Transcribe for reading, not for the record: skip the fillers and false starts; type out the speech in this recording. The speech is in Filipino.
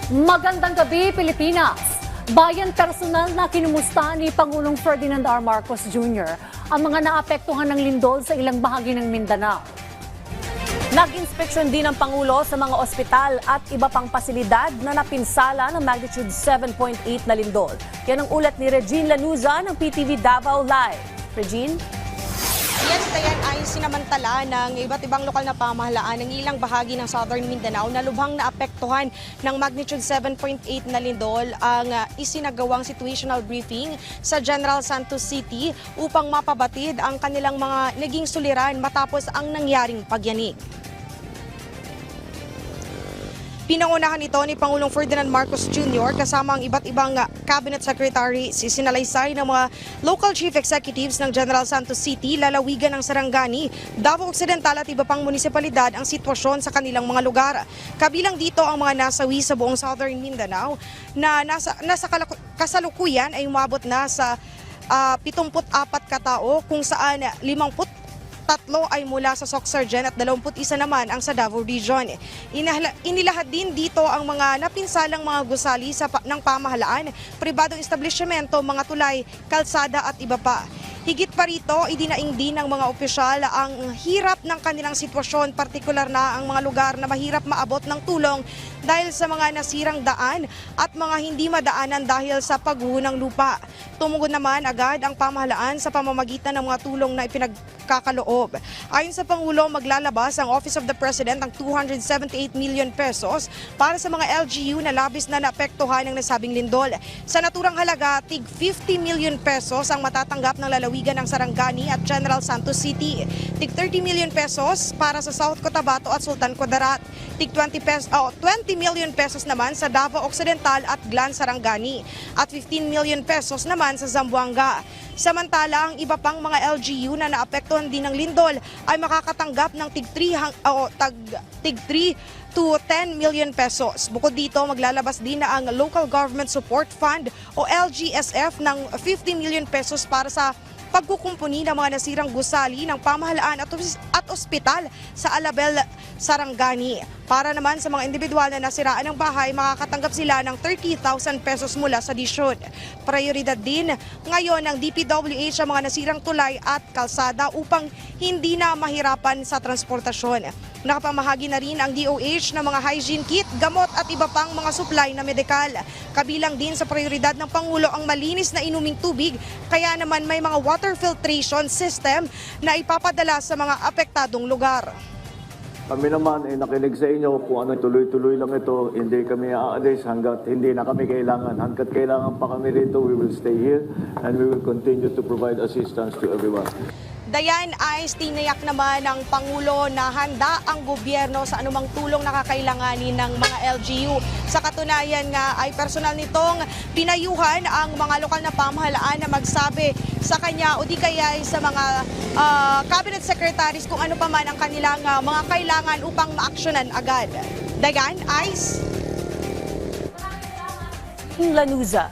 Magandang gabi, Pilipinas! Bayan personal na kinumusta ni Pangulong Ferdinand R. Marcos Jr. ang mga naapektuhan ng lindol sa ilang bahagi ng Mindanao. Nag-inspeksyon din ang Pangulo sa mga ospital at iba pang pasilidad na napinsala ng magnitude 7.8 na lindol. Yan ang ulat ni Regine Lanuza ng PTV Davao Live. Regine? Yan ay sinamantala ng iba't ibang lokal na pamahalaan ng ilang bahagi ng Southern Mindanao na lubhang naapektuhan ng magnitude 7.8 na lindol ang isinagawang situational briefing sa General Santos City upang mapabatid ang kanilang mga naging suliran matapos ang nangyaring pagyanig. Pinangunahan ito ni Pangulong Ferdinand Marcos Jr. kasama ang iba't ibang cabinet secretary, sinalaysay ng mga local chief executives ng General Santos City, lalawigan ng Sarangani, Davao Occidental at iba pang munisipalidad ang sitwasyon sa kanilang mga lugar. Kabilang dito ang mga nasawi sa buong Southern Mindanao na nasa kasalukuyan ay umabot na sa 74 katao kung saan 53 ay mula sa Sorsogon at 21 naman ang sa Davao Region. Inilahad din dito ang mga napinsalang mga gusali ng pamahalaan, pribadong establishmento, mga tulay, kalsada at iba pa. Higit pa rito, idinaing din ng mga opisyal ang hirap ng kanilang sitwasyon, partikular na ang mga lugar na mahirap maabot ng tulong dahil sa mga nasirang daan at mga hindi madaanan dahil sa pagguho ng lupa. Tumugon naman agad ang pamahalaan sa pamamagitan ng mga tulong na ipinagkakaloob. Ayon sa Pangulo, maglalabas ang Office of the President ng 278 million pesos para sa mga LGU na labis na naapektuhan ng nasabing lindol. Sa naturang halaga, tig 50 million pesos ang matatanggap ng lalawigan ng Sarangani at General Santos City. Tig 30 million pesos para sa South Cotabato at Sultan Kudarat. Tig 20 million pesos naman sa Davao Occidental at Glan Sarangani at 15 million pesos naman sa Zamboanga. Samantala, ang iba pang mga LGU na naapektuhan din ng lindol ay makakatanggap ng tig 3 to 10 million pesos. Bukod dito, maglalabas din na ang Local Government Support Fund o LGSF ng 50 million pesos para sa pagkukumpuni ng mga nasirang gusali ng pamahalaan at ospital sa Alabel, Sarangani. Para naman sa mga individual na nasiraan ng bahay, makakatanggap sila ng 30,000 pesos mula sa DSUD. Prioridad din ngayon ng DPWH ang mga nasirang tulay at kalsada upang hindi na mahirapan sa transportasyon. Nakapamahagi na rin ang DOH ng mga hygiene kit, gamot at iba pang mga supply na medikal. Kabilang din sa prioridad ng Pangulo ang malinis na inuming tubig, kaya naman may mga water filtration system na ipapadala sa mga apektadong lugar. Kami naman ay nakinig sa inyo kung ano tuloy-tuloy lang ito. Hindi kami aalis hanggat hindi na kami kailangan. Hanggat kailangan pa kami rito, we will stay here and we will continue to provide assistance to everyone. Dayan ay tiniyak naman ng Pangulo na handa ang gobyerno sa anumang tulong na kakailanganin ng mga LGU. Sa katunayan nga ay personal nitong pinayuhan ang mga lokal na pamahalaan na magsabi sa kanya o di kaya sa mga cabinet secretaries kung ano pa man ang kanilang mga kailangan upang maaksyonan agad. Dayan, Ice. Lanuza.